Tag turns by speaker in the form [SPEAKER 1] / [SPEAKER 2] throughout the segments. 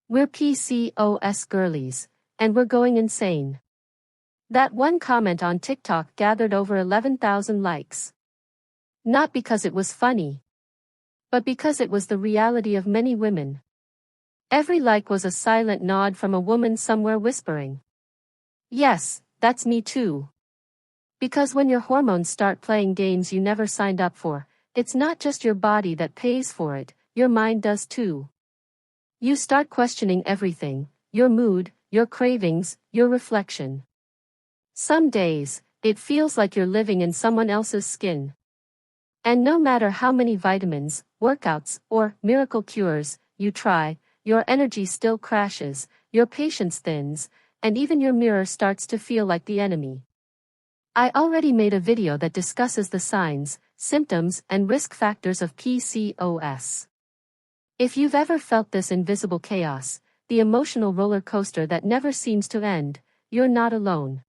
[SPEAKER 1] We're PCOS girlies, and we're going insane. That one comment on TikTok gathered over 11,000 likes. Not because it was funny, but because it was the reality of many women. Every like was a silent nod from a woman somewhere whispering, "Yes, that's me too." Because when your hormones start playing games you never signed up for, it's not just your body that pays for it, your mind does too. You start questioning everything, your mood, your cravings, your reflection. Some days, it feels like you're living in someone else's skin. And no matter how many vitamins, workouts, or miracle cures you try, your energy still crashes, your patience thins, and even your mirror starts to feel like the enemy. I already made a video that discusses the signs, symptoms, and risk factors of PCOS. If you've ever felt this invisible chaos, the emotional roller coaster that never seems to end, you're not alone.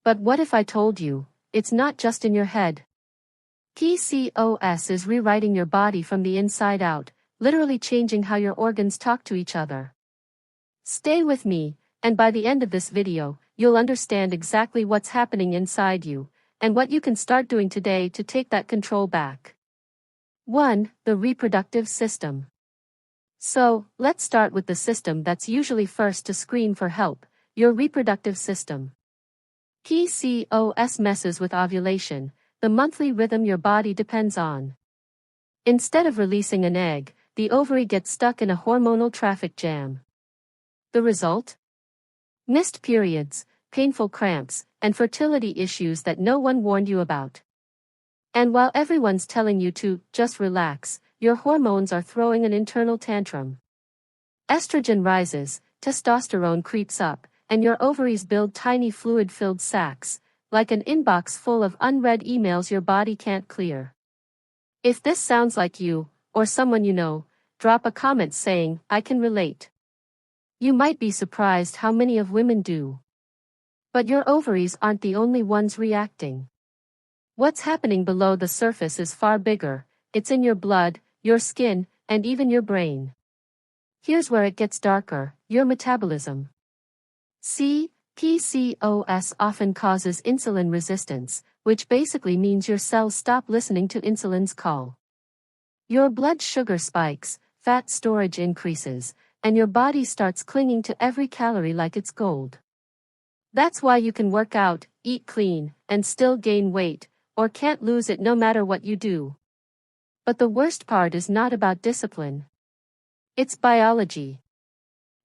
[SPEAKER 1] But what if I told you, it's not just in your head? PCOS is rewriting your body from the inside out, literally changing how your organs talk to each other. Stay with me, and by the end of this video, you'll understand exactly what's happening inside you, and what you can start doing today to take that control back. 1. The reproductive system. So, let's start with the system that's usually first to scream for help, your reproductive system. PCOS messes with ovulation, the monthly rhythm your body depends on. Instead of releasing an egg, the ovary gets stuck in a hormonal traffic jam. The result? Missed periods, painful cramps, and fertility issues that no one warned you about. And while everyone's telling you to just relax, your hormones are throwing an internal tantrum. Estrogen rises, testosterone creeps up, and your ovaries build tiny fluid-filled sacs, like an inbox full of unread emails your body can't clear. If this sounds like you, or someone you know, drop a comment saying, "I can relate." You might be surprised how many of women do. But your ovaries aren't the only ones reacting. What's happening below the surface is far bigger. It's in your blood, your skin, and even your brain. Here's where it gets darker, your metabolism. See, PCOS often causes insulin resistance, which basically means your cells stop listening to insulin's call. Your blood sugar spikes, fat storage increases, and your body starts clinging to every calorie like it's gold. That's why you can work out, eat clean, and still gain weight, or can't lose it no matter what you do. But the worst part is not about discipline. It's biology.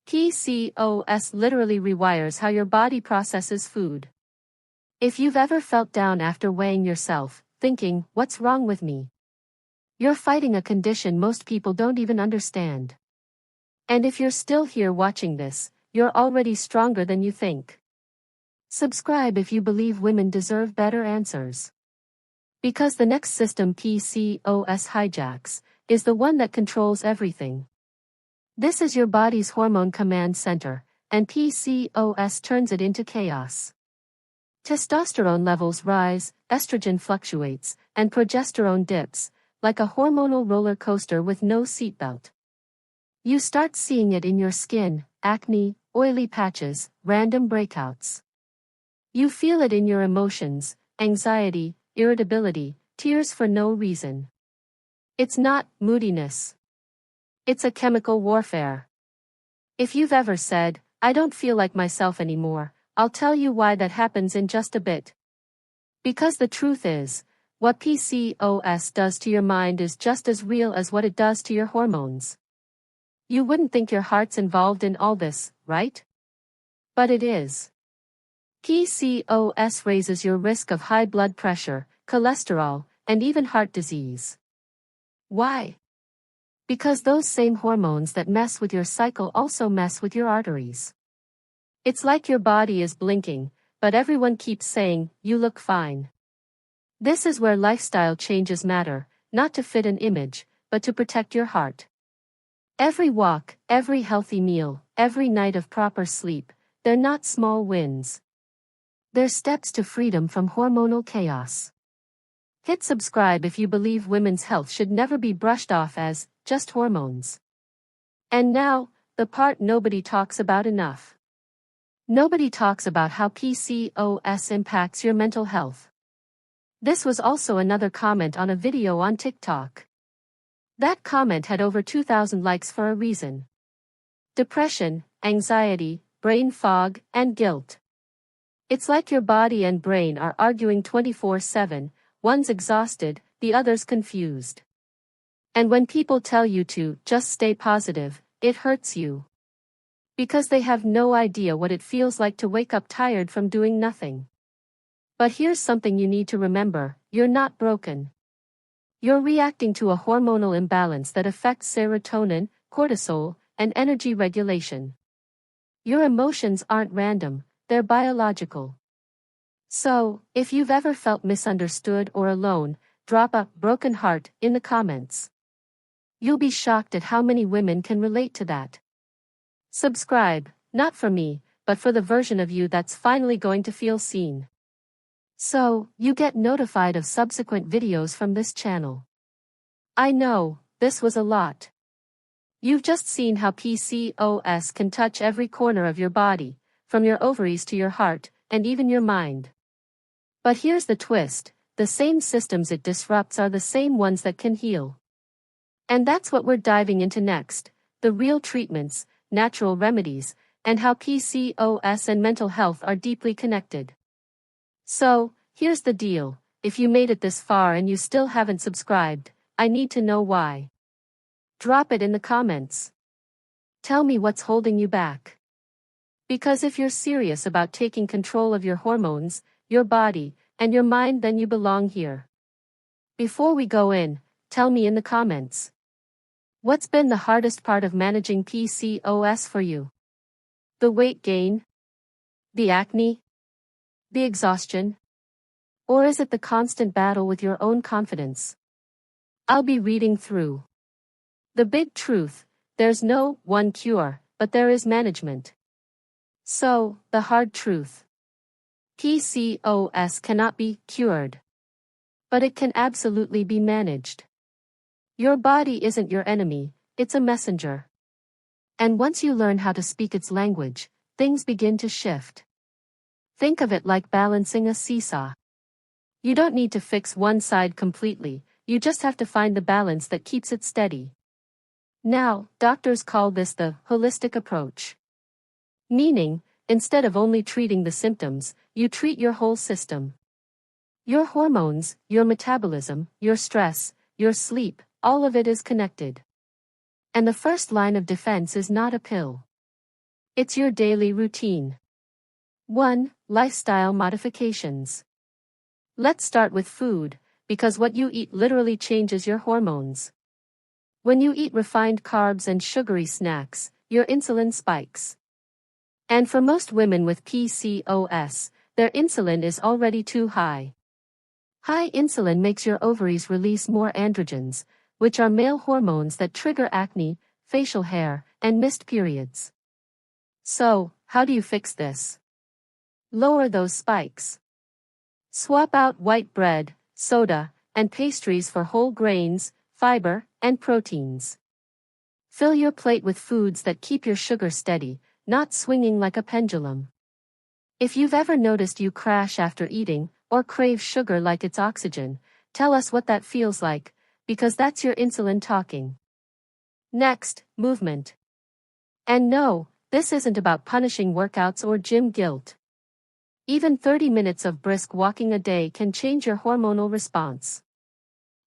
[SPEAKER 1] PCOS literally rewires how your body processes food. If you've ever felt down after weighing yourself, thinking, "What's wrong with me?" You're fighting a condition most people don't even understand. And if you're still here watching this, you're already stronger than you think. Subscribe if you believe women deserve better answers. Because the next system PCOS hijacks is the one that controls everything. This is your body's hormone command center, and PCOS turns it into chaos. Testosterone levels rise, estrogen fluctuates, and progesterone dips, like a hormonal roller coaster with no seatbelt. You start seeing it in your skin, acne, oily patches, random breakouts. You feel it in your emotions, anxiety, irritability, tears for no reason. It's not moodiness. It's a chemical warfare. If you've ever said, "I don't feel like myself anymore," I'll tell you why that happens in just a bit. Because the truth is, what PCOS does to your mind is just as real as what it does to your hormones. You wouldn't think your heart's involved in all this, right? But it is. PCOS raises your risk of high blood pressure, cholesterol, and even heart disease. Why? Because those same hormones that mess with your cycle also mess with your arteries. It's like your body is blinking, but everyone keeps saying, "You look fine." This is where lifestyle changes matter, not to fit an image, but to protect your heart. Every walk, every healthy meal, every night of proper sleep, they're not small wins. They're steps to freedom from hormonal chaos. Hit subscribe if you believe women's health should never be brushed off as just hormones. And now, the part nobody talks about enough. Nobody talks about how PCOS impacts your mental health. This was also another comment on a video on TikTok. That comment had over 2,000 likes for a reason. Depression, anxiety, brain fog, and guilt. It's like your body and brain are arguing 24/7, one's exhausted, the other's confused. And when people tell you to just stay positive, it hurts you. Because they have no idea what it feels like to wake up tired from doing nothing. But here's something you need to remember, you're not broken. You're reacting to a hormonal imbalance that affects serotonin, cortisol, and energy regulation. Your emotions aren't random, they're biological. So, if you've ever felt misunderstood or alone, drop a broken heart in the comments. You'll be shocked at how many women can relate to that. Subscribe, not for me, but for the version of you that's finally going to feel seen. So, you get notified of subsequent videos from this channel. I know, this was a lot. You've just seen how PCOS can touch every corner of your body, from your ovaries to your heart, and even your mind. But here's the twist, the same systems it disrupts are the same ones that can heal. And that's what we're diving into next, the real treatments, natural remedies, and how PCOS and mental health are deeply connected. So, here's the deal, if you made it this far and you still haven't subscribed, I need to know why. Drop it in the comments. Tell me what's holding you back. Because if you're serious about taking control of your hormones, your body, and your mind, then you belong here. Before we go in, tell me in the comments. What's been the hardest part of managing PCOS for you? The weight gain? The acne? The exhaustion? Or is it the constant battle with your own confidence? I'll be reading through. The big truth, there's no one cure, but there is management. So, the hard truth. PCOS cannot be cured. But it can absolutely be managed. Your body isn't your enemy, it's a messenger. And once you learn how to speak its language, things begin to shift. Think of it like balancing a seesaw. You don't need to fix one side completely, you just have to find the balance that keeps it steady. Now, doctors call this the holistic approach. Meaning, instead of only treating the symptoms, you treat your whole system. Your hormones, your metabolism, your stress, your sleep, all of it is connected. And the first line of defense is not a pill. It's your daily routine. 1. Lifestyle modifications. Let's start with food, because what you eat literally changes your hormones. When you eat refined carbs and sugary snacks, your insulin spikes. And for most women with PCOS, their insulin is already too high. High insulin makes your ovaries release more androgens, which are male hormones that trigger acne, facial hair, and missed periods. So, how do you fix this? Lower those spikes. Swap out white bread, soda, and pastries for whole grains, fiber, and proteins. Fill your plate with foods that keep your sugar steady, not swinging like a pendulum. If you've ever noticed you crash after eating, or crave sugar like it's oxygen, tell us what that feels like, because that's your insulin talking. Next, movement. And no, this isn't about punishing workouts or gym guilt. Even 30 minutes of brisk walking a day can change your hormonal response.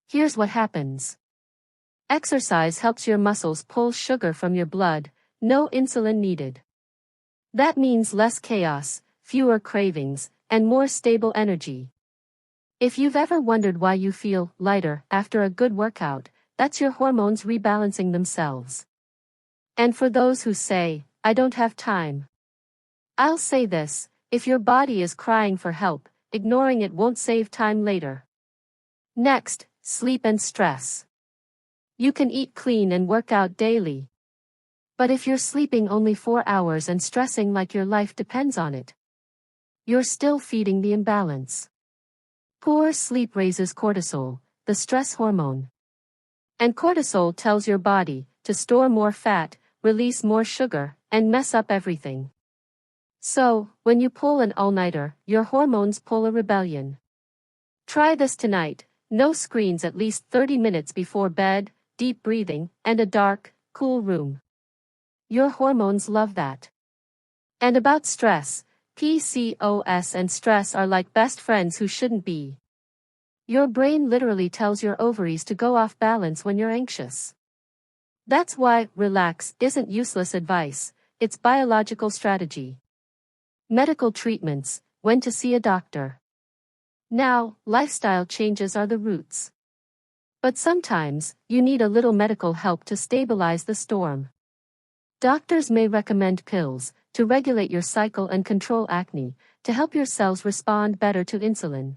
[SPEAKER 1] Here's what happens. Exercise helps your muscles pull sugar from your blood, no insulin needed. That means less chaos, fewer cravings, and more stable energy. If you've ever wondered why you feel lighter after a good workout, that's your hormones rebalancing themselves. And for those who say, I don't have time, I'll say this. If your body is crying for help, ignoring it won't save time later. Next, sleep and stress. You can eat clean and work out daily. But if you're sleeping only 4 hours and stressing like your life depends on it, you're still feeding the imbalance. Poor sleep raises cortisol, the stress hormone. And cortisol tells your body to store more fat, release more sugar, and mess up everything. So, when you pull an all-nighter, your hormones pull a rebellion. Try this tonight: no screens at least 30 minutes before bed, deep breathing, and a dark, cool room. Your hormones love that. And about stress, PCOS and stress are like best friends who shouldn't be. Your brain literally tells your ovaries to go off balance when you're anxious. That's why relax isn't useless advice, it's biological strategy. Medical treatments: when to see a doctor. Now, lifestyle changes are the roots. But sometimes, you need a little medical help to stabilize the storm. Doctors may recommend pills to regulate your cycle and control acne, to help your cells respond better to insulin.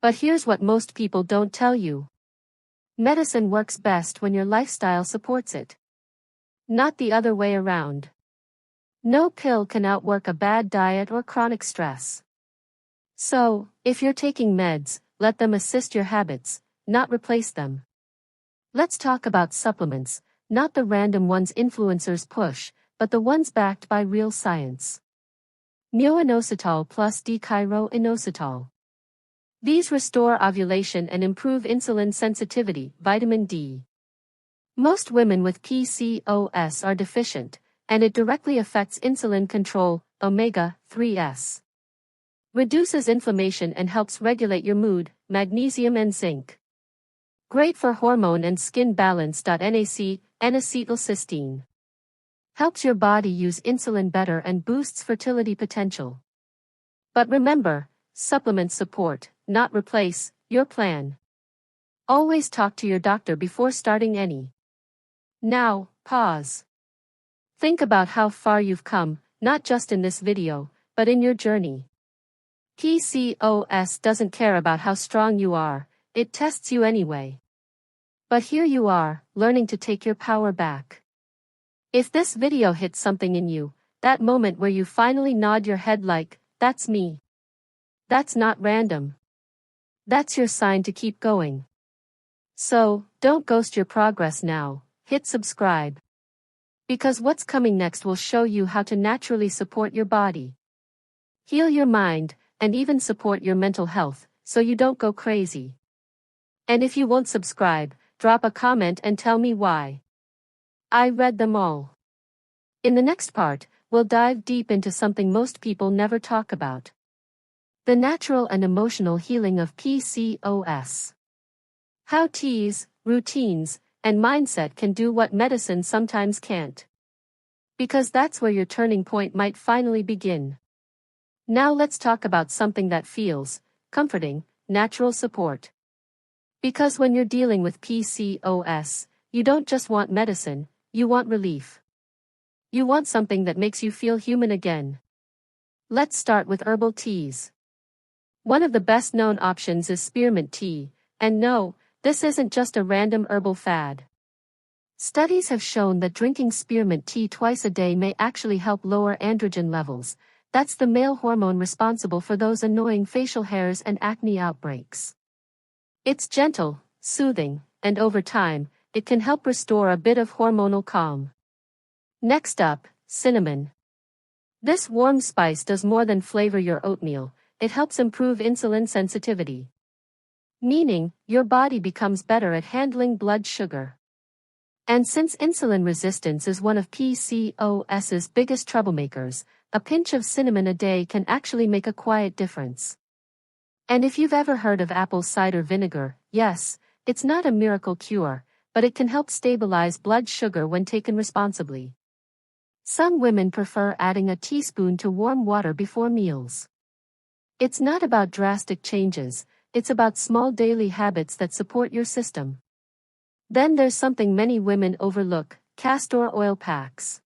[SPEAKER 1] But here's what most people don't tell you. Medicine works best when your lifestyle supports it. Not the other way around. No pill can outwork a bad diet or chronic stress. So, if you're taking meds, let them assist your habits, not replace them. Let's talk about supplements, not the random ones influencers push, but the ones backed by real science. Myo-inositol plus D-chiro-inositol. These restore ovulation and improve insulin sensitivity. Vitamin D. Most women with PCOS are deficient, and it directly affects insulin control. Omega-3s. Reduces inflammation and helps regulate your mood. Magnesium and zinc. Great for hormone and skin balance. NAC, N-acetylcysteine. Helps your body use insulin better and boosts fertility potential. But remember, supplements support, not replace, your plan. Always talk to your doctor before starting any. Now, pause. Think about how far you've come, not just in this video, but in your journey. PCOS doesn't care about how strong you are, it tests you anyway. But here you are, learning to take your power back. If this video hits something in you, that moment where you finally nod your head like, that's me. That's not random. That's your sign to keep going. So, don't ghost your progress now, hit subscribe. Because what's coming next will show you how to naturally support your body, heal your mind, and even support your mental health, so you don't go crazy. And if you won't subscribe, drop a comment and tell me why. I read them all. In the next part, we'll dive deep into something most people never talk about: the natural and emotional healing of PCOS. How teas, routines, and mindset can do what medicine sometimes can't. Because that's where your turning point might finally begin. Now let's talk about something that feels comforting: natural support. Because when you're dealing with PCOS, you don't just want medicine, you want relief. You want something that makes you feel human again. Let's start with herbal teas. One of the best known options is spearmint tea, and no, this isn't just a random herbal fad. Studies have shown that drinking spearmint tea twice a day may actually help lower androgen levels. That's the male hormone responsible for those annoying facial hairs and acne outbreaks. It's gentle, soothing, and over time, it can help restore a bit of hormonal calm. Next up, cinnamon. This warm spice does more than flavor your oatmeal, it helps improve insulin sensitivity. Meaning, your body becomes better at handling blood sugar. And since insulin resistance is one of PCOS's biggest troublemakers, a pinch of cinnamon a day can actually make a quiet difference. And if you've ever heard of apple cider vinegar, yes, it's not a miracle cure, but it can help stabilize blood sugar when taken responsibly. Some women prefer adding a teaspoon to warm water before meals. It's not about drastic changes, it's about small daily habits that support your system. Then there's something many women overlook: castor oil packs.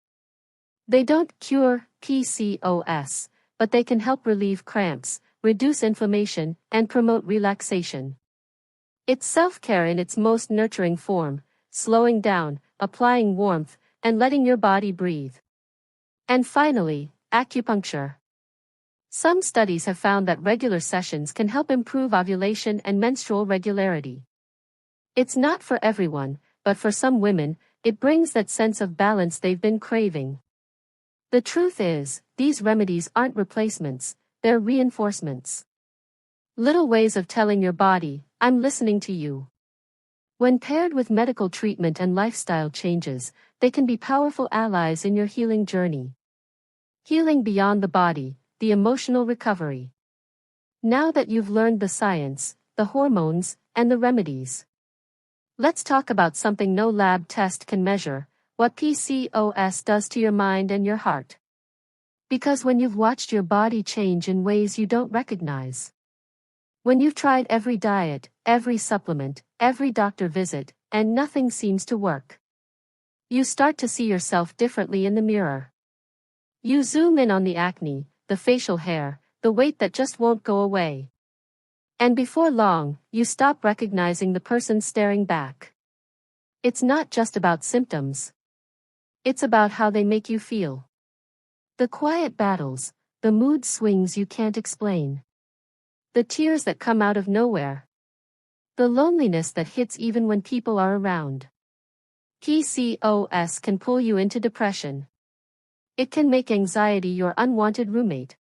[SPEAKER 1] They don't cure PCOS, but they can help relieve cramps, reduce inflammation, and promote relaxation. It's self-care in its most nurturing form, slowing down, applying warmth, and letting your body breathe. And finally, acupuncture. Some studies have found that regular sessions can help improve ovulation and menstrual regularity. It's not for everyone, but for some women, it brings that sense of balance they've been craving. The truth is, these remedies aren't replacements, they're reinforcements. Little ways of telling your body, I'm listening to you. When paired with medical treatment and lifestyle changes, they can be powerful allies in your healing journey. Healing beyond the body, the emotional recovery. Now that you've learned the science, the hormones, and the remedies, let's talk about something no lab test can measure: what PCOS does to your mind and your heart. Because when you've watched your body change in ways you don't recognize, when you've tried every diet, every supplement, every doctor visit, and nothing seems to work, you start to see yourself differently in the mirror. You zoom in on the acne, the facial hair, the weight that just won't go away. And before long, you stop recognizing the person staring back. It's not just about symptoms. It's about how they make you feel. The quiet battles, the mood swings you can't explain. The tears that come out of nowhere. The loneliness that hits even when people are around. PCOS can pull you into depression. It can make anxiety your unwanted roommate.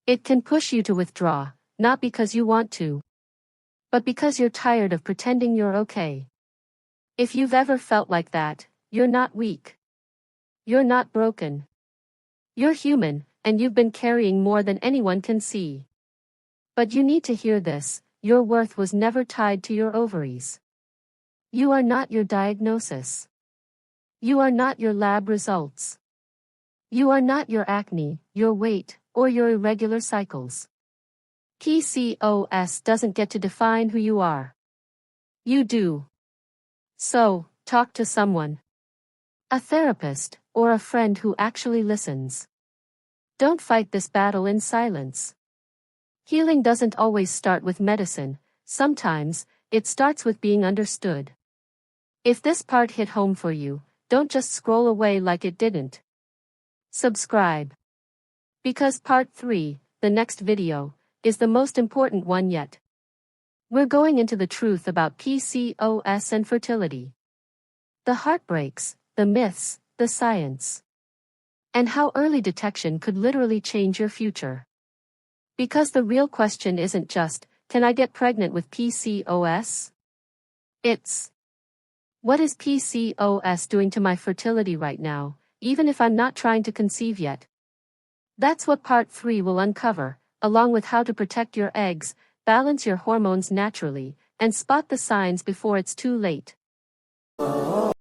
[SPEAKER 1] It can push you to withdraw, not because you want to, but because you're tired of pretending you're okay. If you've ever felt like that, you're not weak. You're not broken. You're human, and you've been carrying more than anyone can see. But you need to hear this: your worth was never tied to your ovaries. You are not your diagnosis. You are not your lab results. You are not your acne, your weight, or your irregular cycles. PCOS doesn't get to define who you are. You do. So, talk to someone. A therapist, or a friend who actually listens. Don't fight this battle in silence. Healing doesn't always start with medicine, sometimes, it starts with being understood. If this part hit home for you, don't just scroll away like it didn't. Subscribe. Because part 3, the next video, is the most important one yet. We're going into the truth about PCOS and fertility. The heartbreaks, the myths, the science. And how early detection could literally change your future. Because the real question isn't just, can I get pregnant with PCOS? It's, what is PCOS doing to my fertility right now, even if I'm not trying to conceive yet? That's what part 3 will uncover, along with how to protect your eggs, balance your hormones naturally, and spot the signs before it's too late.